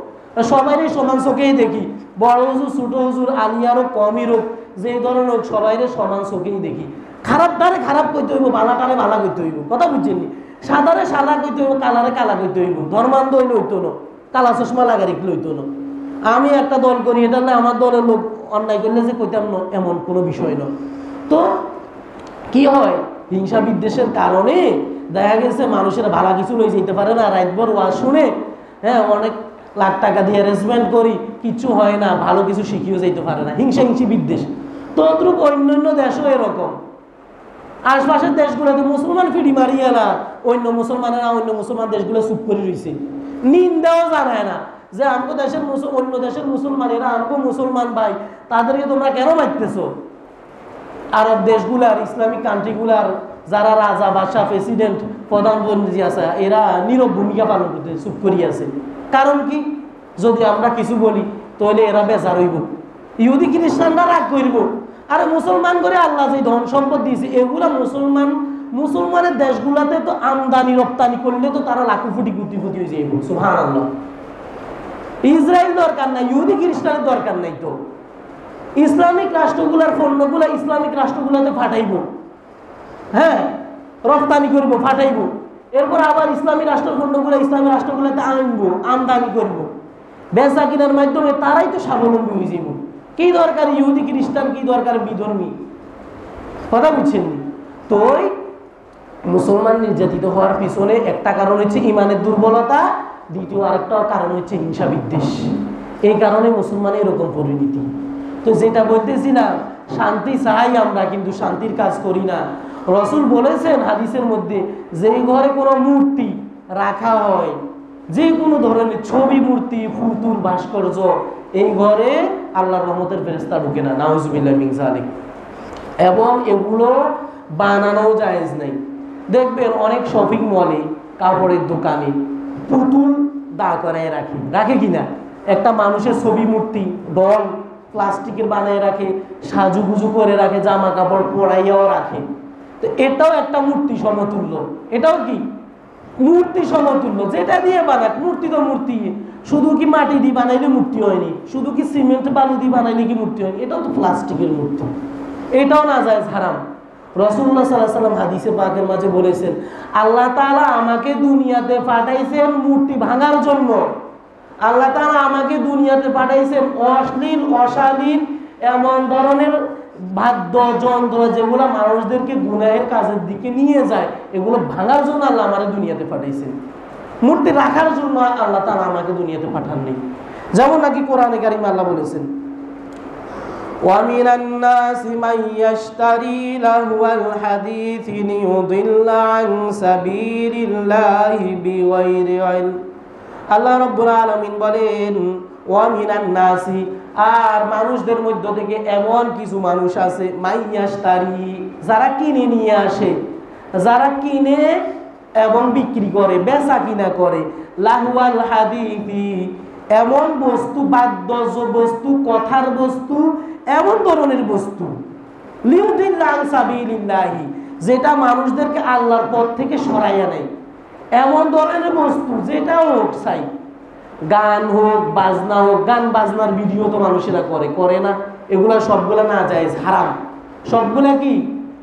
সবাইরে সমান চোখেই দেখি। বড় হুজুর, ছোট হুজুর, আলিয়ারও কমই রোগ, যে ধরনের হোক সবাইরে সমান চোখেই দেখি। খারাপ দ্বারে খারাপ করতে হইব, বালাটারে বালা করতে হইব। কথা বুঝছেন? সাদারে সাদা করতে হইব, কালারে কালা করতে হইব। ধর্মান্ধ হইলে হইতো না, কালা চশমা লাগা রেখলে হইতো না। আমি একটা দল করি, এটা না আমার দলের লোক অন্যায় করলে যে কইতাম না, এমন কোনো বিষয় নয়। তো কি হয়? হিংসা বিদ্বেষের কারণে দেখা গেছে মানুষের ভালো কিছু লই যেতে পারে না। রাতভর ওয়াজ শুনে, হ্যাঁ অনেক লাখ টাকা দিয়ে অ্যারেঞ্জমেন্ট করি, কিছু হয় না, ভালো কিছু শিখিয়েও যেতে পারে না। হিংসা হিংসি বিদ্বেষ। তদ্রুপ অন্যান্য দেশও এরকম। আশপাশের দেশগুলোতে মুসলমান ফিডি মারিয়ে না, অন্য মুসলমানেরা অন্য মুসলমান দেশগুলো চুপ করে রয়েছে, নিন্দাও জানায় না যে আমগো দেশের অন্য দেশের মুসলমানেরা, আমগো মুসলমান ভাই, তাদেরকে তোমরা কেন মারতেছো? আরব দেশগুলার, ইসলামিক কান্ট্রিগুলার যারা রাজা, বাদশাহ, প্রেসিডেন্ট, প্রধানমন্ত্রী আছে, এরা নীরব ভূমিকা পালন করতে চুপ করিয়ে আছে। কারণ কি? যদি আমরা কিছু বলি তাহলে এরা বেজার হইব, ইহুদি খ্রিস্টানরা রাগ করব। আরে মুসলমান করে আল্লাহ যে ধন সম্পদ দিয়েছে, এগুলা মুসলমানের দেশগুলাতে তো আমদানি রপ্তানি করলে তো তারা লাখো কোটি কোটিপতি হয়ে যাইব। সুবহানাল্লাহ। ইসরায়েল দরকার নাই, ইহুদি খ্রিস্টানের দরকার নাই। তো ইসলামিক রাষ্ট্রগুলার পণ্যগুলা ইসলামিক রাষ্ট্রগুলাতে পাঠাইব, হ্যাঁ রপ্তানি করব, পাঠাইব। এরপর আবার ইসলামী রাষ্ট্র পণ্যগুলো ইসলামী রাষ্ট্রগুলোতে আনবো, আমদানি করব। বেচা কিনার মাধ্যমে তারাই তো স্বাবলম্বী হয়ে যাব। কি দরকার ইহুদি খ্রিস্টান, কি দরকার বিধর্মী? কথা বুঝছেন? তো মুসলমান নির্যাতিত হওয়ার পিছনে একটা কারণ হচ্ছে ইমানের দুর্বলতা, দ্বিতীয় আরেকটা কারণ হচ্ছে হিংসা বিদ্বেষ। এই কারণে মুসলমানের এরকম পরিণতি। তো যেটা বলতেছি না, শান্তি চাই আমরা, কিন্তু শান্তির কাজ করি না। রাসূল বলেছেন হাদিসের মধ্যে, যে ঘরে কোনো মূর্তি রাখা হয়, যে কোনো ধরনের ছবি, মূর্তি, পুতুল, ভাস্কর্য, এই ঘরে আল্লাহর রহমতের ফেরেশতা ঢুকে না। নাউজুবিল্লাহ মিন যালিক। এবং এগুলো বানানো জায়েজ নাই। দেখবেন অনেক শপিং মলে, কাপড়ের দোকানে পুতুল দাঁড় করায় রাখে কিনা, একটা মানুষের ছবি, মূর্তি, ডল প্লাস্টিকের বানায় রাখে, সাজুগুজু করে রাখে, জামা কাপড় পরাইয়াও রাখে। তো এটাও একটা মূর্তি সমতুল্য। এটাও কি মূর্তি সমতুল্য? যেটা দিয়ে বানাক, মূর্তি তো মূর্তি। শুধু কি মাটি দিয়ে বানাইলে মূর্তি হয়নি, শুধু কি সিমেন্ট বালু দিয়ে বানাইলে কি মূর্তি হয়নি? এটাও তো প্লাস্টিকের মূর্তি, এটাও নাজায়েজ, হারাম। রাসূলুল্লাহ সাল্লাল্লাহু আলাইহি ওয়াসাল্লাম হাদিসে পাকের মাঝে বলেছেন, আল্লাহ তাআলা আমাকে দুনিয়াতে পাঠাইছেন মূর্তি ভাঙার জন্য। আল্লাহ তাআলা আমাকে দুনিয়াতে পাঠাইছেন অশ্লীল, অশালীন, এমন ধরনের বাদ্যযন্ত্র যেগুলো মানুষদেরকে গুনাহের কাজের দিকে নিয়ে যায়, এগুলো ভাঙার জন্য আল্লাহ আমারে দুনিয়াতে পাঠাইছেন। মূর্তি রাখার জন্য আল্লাহ তাআলা আমাকে দুনিয়াতে পাঠাননি। যেমন নাকি কোরআনে কারিমে আল্লাহ বলেছেন, وَمِنَ النَّاسِ مَن يَشْتَرِي لَهْوَ الْحَدِيثِ لِيُضِلَّ عَن سَبِيلِ اللَّهِ بِغَيْرِ عِلْمٍ। আল্লাহ রাব্বুল আলামিন বলেন وَمِنَ النَّاسِ, আর মানুষদের মধ্য থেকে এমন কিছু মানুষ আছে মাই ইয়াশতারি, যারা কিনে নিয়ে আসে, যারা কিনে এবং বিক্রি করে, বেচা কিনা করে, লাহওয়াল হাদিথি, এমন বস্তু, বাদ্য বস্তু, কথার বস্তু, এমন ধরনের বস্তু, লিউদিল্লা আন সাবিলিল্লাহি, যেটা মানুষদেরকে আল্লাহর পথ থেকে সরাইয়া নেয়, এমন ধরনের বস্তু যেটা হোক চাই, গান হোক, বাজনা হোক, গান বাজনার ভিডিও তো মানুষেরা করে না, এগুলা সবগুলা না জায়েজ, হারাম, সবগুলা কি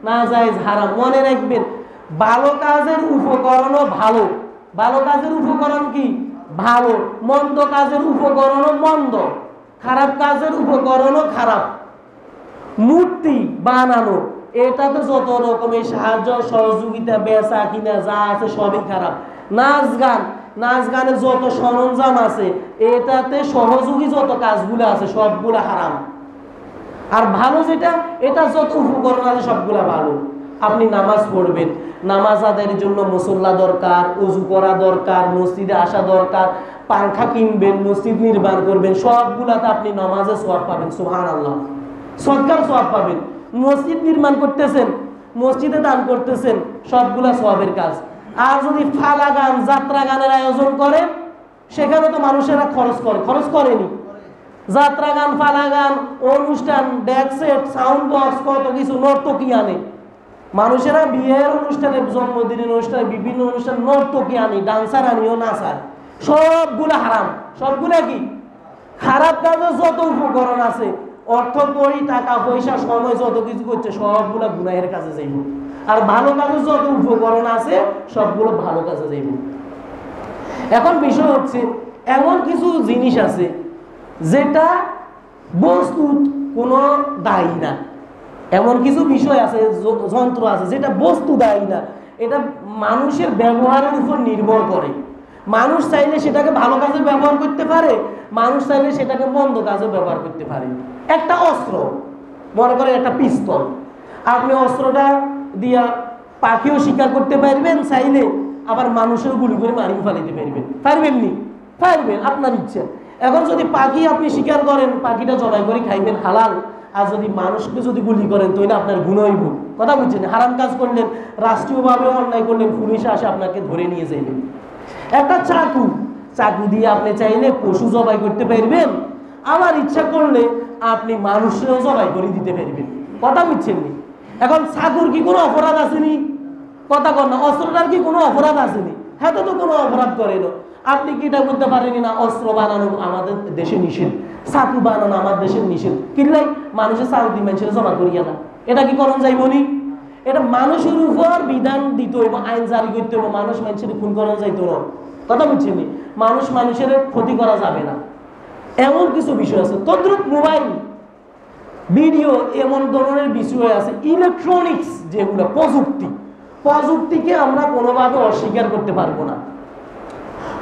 না জায়েজ, হারাম। মনে রাখবেন, ভালো কাজের উপকরণও ভালো, ভালো কাজের উপকরণ কি ভালো, মন্দ কাজের উপকরণও মন্দ, খারাপ কাজের উপকরণও খারাপ। মূর্তি বানানো, এটাতে যত রকমের সাহায্য সহযোগিতা, বেচা কিনা যা আছে সবই খারাপ। নাচ গান, নাচ গানের যত সরঞ্জাম আছে, এটাতে সহযোগী যত কাজগুলো আছে সবগুলা হারাম। আর ভালো যেটা, এটা যত উপকরণ আছে সবগুলা ভালো। আপনি নামাজ পড়বেন, নামাজ আদায়ের জন্য মুসল্লা দরকার, ওযু করা দরকার, মসজিদে আসা দরকার, পাংখা কিনবেন, মসজিদ নির্মাণ করবেন, সবগুলাতে আপনি নামাজে সওয়াব পাবেন, সুবহানাল্লাহ, সদকার সওয়াব পাবেন। মসজিদ নির্মাণ করতেছেন, মসজিদে দান করতেছেন, সবগুলা সওয়াবের কাজ। আর যদি ফালা গান, যাত্রা গানের আয়োজন করেন, সেখানে তো মানুষেরা খরচ করেনি। যাত্রা গান, ফালা গান, অনুষ্ঠান, ডেক সেট, সাউন্ড বক্স, কত কিছু, নর্তকী আনে মানুষেরা, বিয়ের অনুষ্ঠানে, জন্মদিনের অনুষ্ঠানে, বিভিন্ন অনুষ্ঠানে নর্তকী আনি, ডান্সার আনিও নাচায়, সবগুলা হারাম। সবগুলা কি খারাপ কাজে যত উপকরণ আছে, অর্থ কড়ি, টাকা পয়সা, সময়, যত কিছু করছে সবগুলা গুনাহের কাজে যাইব। আর ভালো কাজে যত উপকরণ আছে সবগুলো ভালো কাজে যাইব। এখন বিষয় হচ্ছে, এমন কিছু জিনিস আছে যেটা বস্তু কোনো দায়ী না, এমন কিছু বিষয় আছে, যন্ত্র আছে যেটা বস্তু দায়ী না, এটা মানুষের ব্যবহারের উপর নির্ভর করে। মানুষ চাইলে সেটাকে ভালো কাজে ব্যবহার করতে পারে, মানুষ চাইলে সেটাকে মন্দ কাজে ব্যবহার করতে পারে। একটা অস্ত্র, মনে করেন একটা পিস্তল, আপনি অস্ত্রটা দিয়া পাখিও শিকার করতে পারবেন চাইলে, আবার মানুষের গুলি করে মারিয়ে ফেলাইতে পারবেন, পারবেন নি? পারবেন, আপনার ইচ্ছা। এখন যদি পাখি আপনি শিকার করেন, পাখিটা জবাই করে খাইবেন, হালাল। আর যদি মানুষকে যদি গুলি করেন, তাহলে আপনার গুনাহ হইব। কথা বুঝছেন? হারাম কাজ করলেন, রাষ্ট্রীয়ভাবে অন্যায় করলেন, পুলিশ আসে আপনাকে ধরে নিয়ে যাইবে। একটা চাকু, চাকু দিয়ে আপনি চাইলে পশু জবাই করতে পারবেন, আবার ইচ্ছা করলে আপনি মানুষেরও জবাই করে দিতে পারবেন। কথা বুঝছেন নি? এখন চাকুর কি কোনো অপরাধ আসেনি? কথা কর না। অস্ত্রটার কি কোনো অপরাধ আসেনি? হ্যাঁ, তো কোনো অপরাধ করে না। আপনি কি এটা করতে পারেনি না? অস্ত্র বানানো আমাদের দেশে নিষেধ, চাকু বানানো আমার দেশের নিষেধ, কিনলাই মানুষের চাকরি মানুষের জমা করিয়া না, এটা কি করণ যাইবনি? এটা মানুষের উপর বিধান দিতে হইব, আইন জারি করতে হইব, মানুষ মানুষের খুন করা যাইতো না। কথা বুঝছেন? মানুষ মানুষের ক্ষতি করা যাবে না, এমন কিছু বিষয় আছে। তদ্রুপ মোবাইল, ভিডিও, এমন ধরনের বিষয় আছে। ইলেকট্রনিক্স যেগুলো, প্রযুক্তিকে আমরা কোনোভাবে অস্বীকার করতে পারবো না।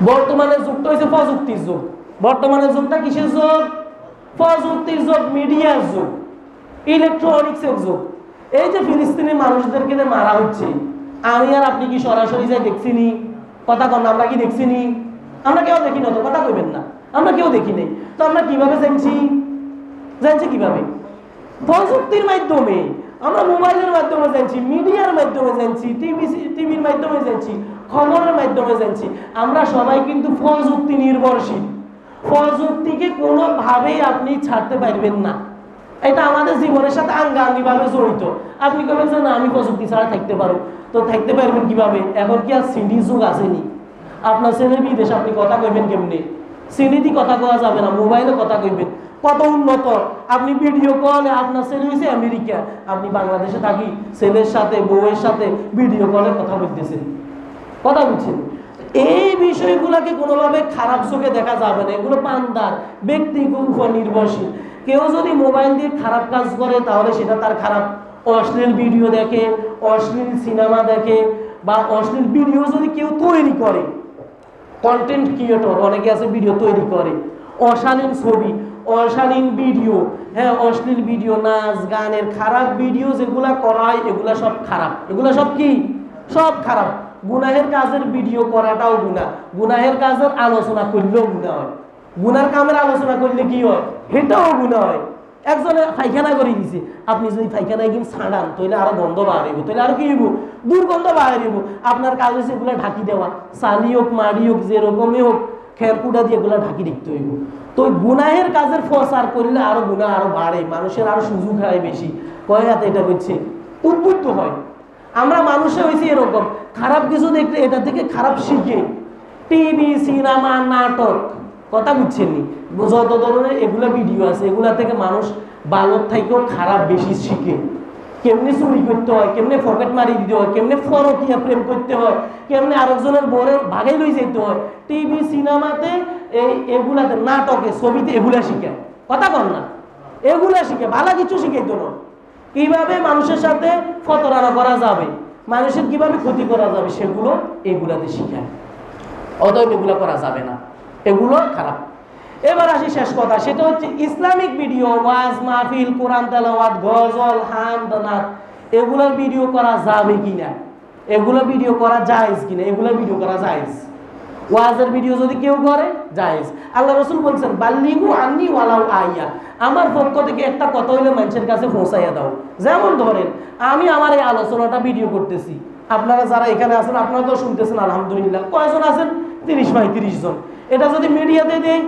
বর্তমানে যুগটা হয়েছে প্রযুক্তির যুগ। বর্তমানের যুগটা কিসের যুগ? প্রযুক্তির যুগ, মিডিয়ার যুগ, ইলেকট্রনিক্সের যুগ। এই যে ফিলিস্তিনের মানুষদেরকে যে মারা হচ্ছে, আমি আর আপনি কি সরাসরি যাই দেখছিনি? কথা কন, আমরা কি দেখছিনি? আমরা কেউ দেখি না তো, কথা কইবেন না, আমরা কেউ দেখি নাই। তো আমরা কিভাবে জানছি কিভাবে? প্রযুক্তির মাধ্যমে, আমরা মোবাইলের মাধ্যমে জানছি, মিডিয়ার মাধ্যমে জানছি, টিভির মাধ্যমে জানছি, খবরের মাধ্যমে জানছি। আমরা সবাই কিন্তু প্রযুক্তি নির্ভরশীল। প্রযুক্তিকে কোনোভাবেই আপনি ছাড়তে পারবেন না, এটা আমাদের জীবনের সাথে আঙ্গাঙ্গিভাবে জড়িত। আপনি কবেন যে না, আমি প্রযুক্তি ছাড়া থাকতে পারো, তো থাকতে পারবেন কিভাবে? এখন কি আর সিডি যুগ আসেনি? আপনার ছেলে বিদেশ, আপনি কথা কইবেন কেমনি? সিডি দিয়ে কথা কওয়া যাবে না, মোবাইলে কথা কইবেন। কত উন্নত! আপনি ভিডিও কলে, আপনার ছেলে হয়েছে আমেরিকা, আপনি বাংলাদেশে থাকি, ছেলের সাথে, বউয়ের সাথে ভিডিও কলে কথা বলতেছেন। কথা বুঝছেন? এই বিষয়গুলোকে কোনোভাবে খারাপ চোখে দেখা যাবে না। এগুলো বান্দার ব্যক্তিগত উপর নির্ভরশীল। কেউ যদি মোবাইল দিয়ে খারাপ কাজ করে তাহলে সেটা তার খারাপ। অশ্লীল ভিডিও দেখে, অশ্লীল সিনেমা দেখে, বা অশ্লীল ভিডিও যদি কেউ তৈরি করে, কন্টেন্ট ক্রিয়েটর অনেকে আছে ভিডিও তৈরি করে, অশালীন ছবি, অশালীন ভিডিও, হ্যাঁ অশ্লীল ভিডিও, নাচ গানের খারাপ ভিডিও যেগুলা করা হয় এগুলা সব খারাপ। এগুলা সব কি? সব খারাপ। গুনাহের কাজের ভিডিও করাটাও গুনাহ, গুনাহের কাজের আলোচনা করলেও গুনাহ হয়, গুনার কামের আলোচনা করলে কি হয়? এটাও গুনাহ হয়। একজনে পায়খানা করে দিছে, আপনি যদি পায়খানায় গিয়ে ছাড়ান তাহলে আরো গন্ধ বাড়িব, তাহলে আর কি হইব? দুর্গন্ধ বাড়িব। আপনার কাজ হচ্ছে এগুলো ঢাকি দেওয়া, সালি হোক মাড়ি হোক যেরকমই হোক, খেরকুটা দিয়ে এগুলো ঢাকি দেখতে হইব। তো গুনাহের কাজের প্রচার করলে আরো গুনাহ আরো বাড়ে, মানুষের আরো সুযোগ হয় বেশি, কয় হাতে এটা করছে, উদ্বুদ্ধ হয়। আমরা মানুষে হয়েছি এরকম, খারাপ কিছু দেখলে এটা থেকে খারাপ শিখে। টিভি, সিনেমা, নাটক, কথা বুঝছেননি, যত ধরনের এগুলা ভিডিও আছে এগুলা থেকে মানুষ ভালো থেকেও খারাপ বেশি শিখে। কেমনে চুরি করতে হয়, কেমনে পকেট মারি দিতে হয়, কেমনে ফরকিয়া প্রেম করতে হয়, কেমনে আরেকজনের বরে ভাগাই লই যেতে হয়, টিভি সিনেমাতে এগুলাতে, নাটকে, ছবিতে এগুলা শিখে। কথা কর না, এগুলা শিখে, ভালো কিছু শিখাইতো না। কিভাবে মানুষের সাথে প্রতারণা করা যাবে, মানুষের কিভাবে ক্ষতি করা যাবে, সেগুলো এগুলাতে শিখায়। অতএব এগুলো করা যাবে না, এগুলো খারাপ। এবার আসি শেষ কথা, সেটা হচ্ছে ইসলামিক ভিডিও, ওয়াজ মাহফিল, কোরআন তেলাওয়াত, গজল, হামদ, নাত, এগুলোর ভিডিও করা যাবে কিনা, এগুলো ভিডিও করা জায়েজ কিনা, এগুলো ভিডিও করা জায়েজ। ওয়াজের ভিডিও যদি কেউ করে জায়েজ। আল্লাহ রাসূল বলছেন বাল্লিগু আন্নি ওয়ালাউ আইয়া, আমার পক্ষ থেকে একটা কথা হইলে মানুষের কাছে পৌঁছাইয়া দাও। যেমন ধরেন আমি আমার এই আলোচনাটা ভিডিও করতেছি, আপনারা যারা এখানে আছেন আপনারা তো শুনতেছেন আলহামদুলিল্লাহ। কয়জন আছেন? 30-35 জন। এটা যদি মিডিয়াতে দেই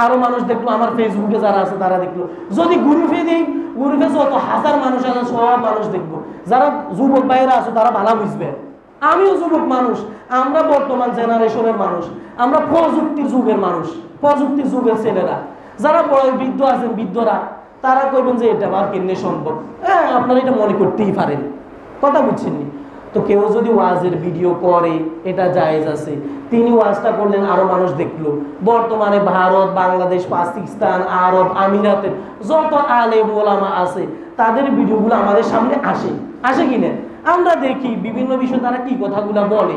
আরো মানুষ দেখলো, আমার ফেসবুকে যারা আছে তারা দেখলো। যদি গ্রুপে দিই, গ্রুপে যত হাজার মানুষ আছে সব মানুষ দেখবো। যারা যুবক ভাইয়েরা আছে তারা ভালো বুঝবে, আমিও যুবক মানুষ, আমরা বর্তমান জেনারেশনের মানুষ, আমরা প্রযুক্তির যুগের মানুষ, প্রযুক্তির যুগের ছেলেরা। যারা বড় বৃদ্ধ আছেন, বৃদ্ধরা, তারা কইবেন যে এটা আমার কেমনে সম্ভব। হ্যাঁ, আপনারা এটা মনে করতেই পারেন, কথা বুঝছেননি। তো কেউ যদি ওয়াজের ভিডিও করে এটা জায়েজ আছে। তিনি ওয়াজটা করলেন, আরো মানুষ দেখলো। বর্তমানে ভারত, বাংলাদেশ, পাকিস্তান, আরব আমিরাতের যত আলেম ওলামা আছে তাদের ভিডিওগুলো আমাদের সামনে আসে কিনা আমরা দেখি। বিভিন্ন বিষয়ে তারা কি কথাগুলো বলে।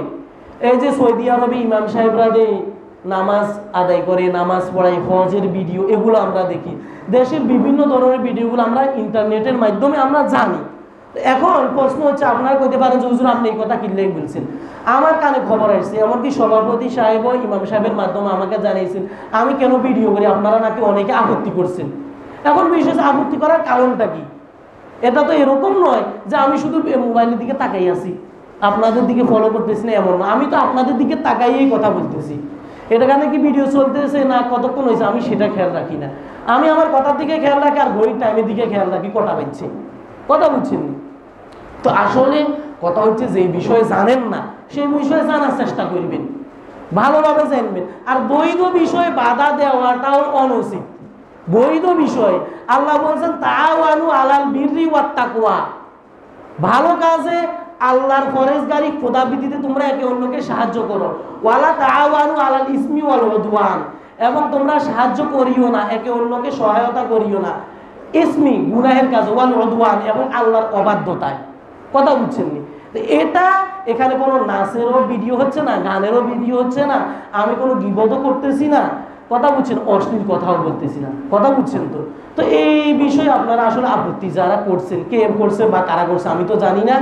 এই যে সৌদি আরবে ইমাম সাহেবরা নামাজ আদায় করে, নামাজ পড়ায়, হজের ভিডিও, এগুলো আমরা দেখি। দেশের বিভিন্ন ধরনের ভিডিওগুলো আমরা ইন্টারনেটের মাধ্যমে আমরা জানি। এখন প্রশ্ন হচ্ছে, আপনারা কইতে পারেন যে হুজুর আপনি এই কথা কিনলেই বলছেন। আমার কানে খবর আসছে, এমনকি সভাপতি সাহেব ইমাম সাহেবের মাধ্যমে আমাকে জানিয়েছেন আমি কেন ভিডিও করি, আপনারা নাকি অনেকে আপত্তি করছেন। এখন বিশেষ আপত্তি করার কারণটা কি? এটা তো এরকম নয় যে আমি শুধু মোবাইলের দিকে তাকাই আছি, আপনাদের দিকে ফলো করতেছি না, এমন না। আমি তো আপনাদের দিকে তাকাইয়েই কথা বলতেছি। এটা কারণে কি ভিডিও চলতেছে না কতক্ষণ হয়েছে আমি সেটা খেয়াল রাখি না। আমি আমার কথার দিকে খেয়াল রাখি আর ঘড়ির টাইমের দিকে খেয়াল রাখি কটা বাজছে, কথা বুঝছেন। তো আসলে কথা হচ্ছে যে বিষয়ে জানেন না সেই বিষয়ে জানার চেষ্টা করবেন, ভালোভাবে জানবেন। আর বৈধ বিষয়ে বাধা দেওয়াটাও অনুচিত। বৈধ বিষয় আল্লাহ বলছেন তাআওয়ানু আলাল বিররি ওয়াত তাকওয়া, ভালো কাজে আল্লাহর ফরজগারি খোদাবিধিতে তোমরা একে অন্যকে সাহায্য করো। ওয়ালা তাআওয়ানু আলাল ইসমি ওয়াল উদওয়ান, এবং তোমরা সাহায্য করিও না, একে অন্যকে সহায়তা করিও না ইসমি গুনাহের কাজ, ওয়াল উদওয়ান এবং আল্লাহর অবাধ্যতায়, কথা বুঝছেন নি। এটা এখানে কোনো নাচেরও ভিডিও হচ্ছে না, গানেরও ভিডিও হচ্ছে না, আমি কোনো গীবতও করতেছি না, কথা বুঝছেন, অশ্লীল কথাও বলতেছি না, কথা বুঝছেন। তো তো এই বিষয়ে আপনারা আসলে আপত্তি যারা করছেন, কে করছে বা কারা করছে আমি তো জানি না,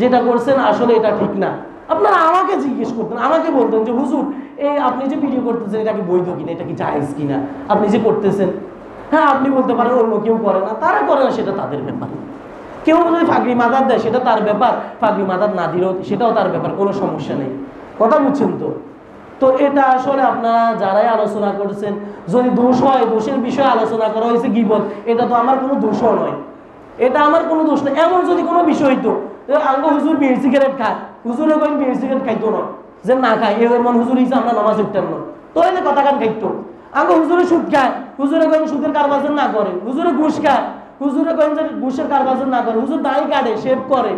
যেটা করছেন আসলে এটা ঠিক না। আপনারা আমাকে জিজ্ঞেস করতেন, আমাকে বলতেন যে হুজুর এই আপনি যে ভিডিও করতেছেন এটা কি বৈধ কিনা, এটা কি জায়েজ কিনা, আপনি যে করতেছেন। হ্যাঁ, আপনি বলতে পারেন অন্য কেউ করে না, তারা করে না, সেটা তাদের ব্যাপার। কেউ যদি ফাগরি মাদার দেয় সেটা তার ব্যাপার, ফাগরি মাদার না দিলেও সেটাও তার ব্যাপার, কোনো সমস্যা নেই, কথা বুঝছেন। তো তো এটা আসলে আপনারা যারাই আলোচনা করছেন, যদি দোষ হয়, দোষের বিষয়ে আলোচনা করা হয়েছে গীবত, এটা তো আমার কোনো দোষও নয়, এটা আমার কোনো দোষ নেই। এমন যদি কোনো বিষয় হইতো আঙ্গ হুজুর বিড়ি সিগারেট খায়, হুজুরে কইন বিড়ি সিগারেট খাইতো না, যে না খায় এমন হুজুর হিসেবে আমরা নামাজ উঠতাম না, তো এলে কথা কান খাইতো। আঙ্গ হুজুরে সুদ খায়, হুজুরে কইন সুদের কারবার না করে, হুজুরে ঘুষ খায়, হুজুরে কইন যে ঘুষের কারবার না করে, হুজুর দাড়ি কাটে, শেভ করে,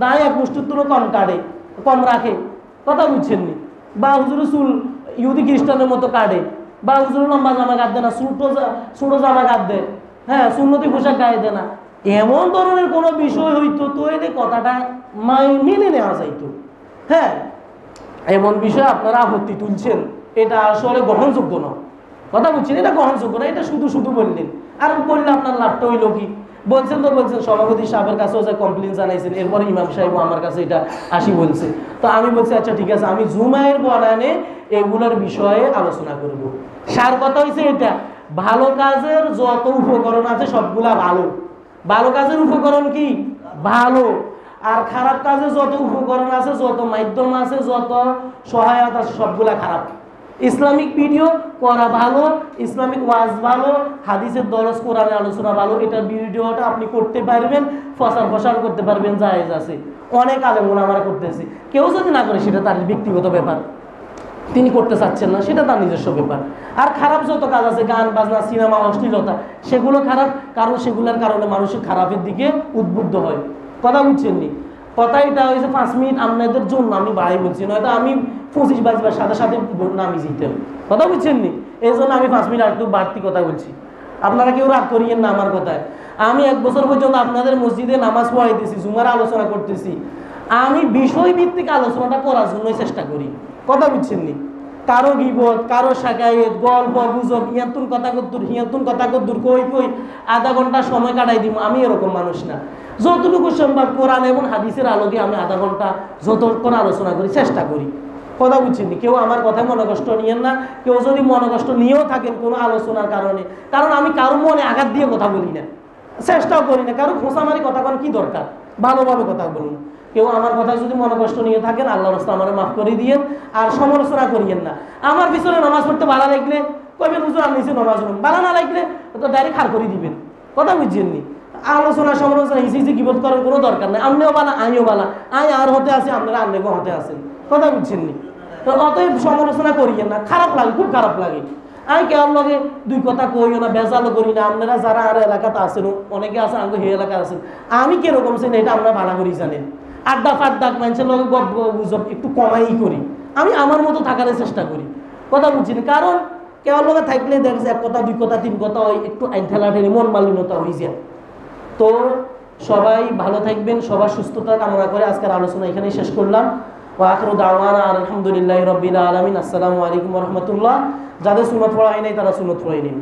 দাড়ি এক মুষ্টির তুলো কম কাটে, কম রাখে, কথা বুঝছেননি। বা হুজুরে চুল ইহুদি খ্রিস্টানের মতো কাটে, বা হুজুরে লম্বা জামা কাঁদ দেয় না, ছোটো জামা কাঁদ দেয়, হ্যাঁ সুন্নতি পোশাক গায়ে দেয় না, এমন ধরনের কোনো বিষয় হইতো তো এই কথাটা মেনে নেওয়া যাইতো। হ্যাঁ এমন বিষয় আপনারা আপত্তি তুলছেন, এটা আসলে গ্রহণযোগ্য নয়। কথা বুঝছেন, এটা গ্রহণযোগ্য না, এটা শুধু শুধু বললেন। আর বললে আপনার লাভটা হইল কি? বলছেন তো বলছেন, সভাপতি সাহেবের কাছেও যে কমপ্লেন জানাইছেন, এরপরে ইমাম সাহেব আমার কাছে এটা আসি বলছে। তো আমি বলছি আচ্ছা ঠিক আছে, আমি জুমায়ের বয়ানে এগুলোর বিষয়ে আলোচনা করব। সার কথা হয়েছে এটা, ভালো কাজের যত উপকরণ আছে সবগুলা ভালো। ভালো কাজের উপকরণ কি? ভালো। আর খারাপ কাজে যত উপকরণ আছে, যত মাধ্যম আছে, যত সহায়তা আছে, সবগুলা খারাপ। ইসলামিক ভিডিও করা ভালো, ইসলামিক ওয়াজ ভালো, হাদিসের দরজ কোরআনের আলোচনা ভালো, এটা ভিডিওটা আপনি করতে পারবেন, প্রচার করতে পারবেন, জায়েজ আছে। অনেক আলেম ওলামারা করতেছে, কেউ যদি না করে সেটা তার ব্যক্তিগত ব্যাপার, তিনি করতে চাচ্ছেন না, সেটা তার নিজস্ব ব্যাপার। আর খারাপ যত কাজ আছে, গান বাজনা, সিনেমা, অশ্লীলতা, সেগুলো খারাপ, কারণ সেগুলোর কারণে মানুষের খারাপের দিকে উদ্বুদ্ধ হয়। কথা বুঝছেন নি? কথা এটা হয়েছে 5 মিনিট আপনাদের জন্য আমি বাড়াই বলছি, নয়তো আমি 25-22 সাথে সাথে নামি যেতেন। কথা বুঝছেন নি? এই জন্য আমি 5 মিনিট একটু বাড়তি কথা বলছি। আপনারা কেউ রাগ করিয়েন না আমার কথায়। আমি 1 বছর পর্যন্ত আপনাদের মসজিদে নামাজ পড়াইতেছি, জুমার আলোচনা করতেছি। আমি বিষয়ভিত্তিক আলোচনাটা করার জন্যই চেষ্টা করি। কথা বুঝছেন নি? কারো গীবত, কারো শাকায়েত, গল্প গুজব, ইয়াতুন কথা কদ্দুর, হিয়াতুন কথা কদ্দুর, কই কই আধা ঘন্টা সময় কাটাই দিব, আমি এরকম মানুষ না। যতটুকু সম্ভব কোরআন এবং হাদিসের আলোকে আমি আধা ঘন্টা যতক্ষণ আলোচনা করি, চেষ্টা করি। কথা বুঝছেন নি? কেউ আমার কথায় মনে কষ্ট নিয়েন না। কেউ যদি মনে কষ্ট নিয়েও থাকেন কোনো আলোচনার কারণে, কারণ আমি কারো মনে আঘাত দিয়ে কথা বলি না, চেষ্টাও করি না। কারো খোঁচামারি কথা বলার কি দরকার? ভালোভাবে কথা বলুন। কেউ আমার কথা যদি মনে কষ্ট নিয়ে থাকেন, আল্লাহর রাস্তায় আমার মাফ করে দিয়েন, আর সমালোচনা করিয়েন না। আমার পিছনে নামাজ পড়তে ভালো লাগলে কইবেন হুজুর আমি নিচে নামাজ পড়ুন, ভালো না লাগলে তো ডাইরেক্ট হার করে দিবেন। কথা বুঝছেন নি? আলোচনা সমালোচনা হিসেবে গিবত করার কোনো দরকার নেই। আমনেও বালা, আমিও বালা, আই আর হতে আছি, আপনারা আন্নেগো হতে আছেন। কথা বুঝছেন নি? তো অতএব সমালোচনা করিয়েন না, খারাপ লাগে, খুব খারাপ লাগে। আমি কেমন লাগে 2 কথা কইও না, বেজালও করি না। আপনারা যারা আর এলাকাতে আছেন, অনেকে আছে আমাকে হে এলাকা আছেন, আমি কিরকম ছিলেন এটা আমরা ভালো করি জানেন। আড্ডা ফাড্ডা মানুষের লোক গল্প গুজব একটু কমাই করি, আমি আমার মতো থাকার চেষ্টা করি। কথা বুঝছেন? কারণ কেমন লোকে থাকলে দেখছে 1 কথা 2 কথা 3 কথা হয়, একটু আইন ঠেলা ঠেলি, মন মালিন্যতা হয়ে যায়। তো সবাই ভালো থাকবেন, সবার সুস্থতা কামনা করে আজকের আলোচনা এখানেই শেষ করলাম। ওয়া আখিরু দাওয়ানা আলহামদুলিল্লাহি রাব্বিল আলামিন। আসসালামু আলাইকুম ওয়া রাহমাতুল্লাহ। যাদের সুন্নাত পড়া হয় নাই তারা সুন্নাত পড়ে নিন।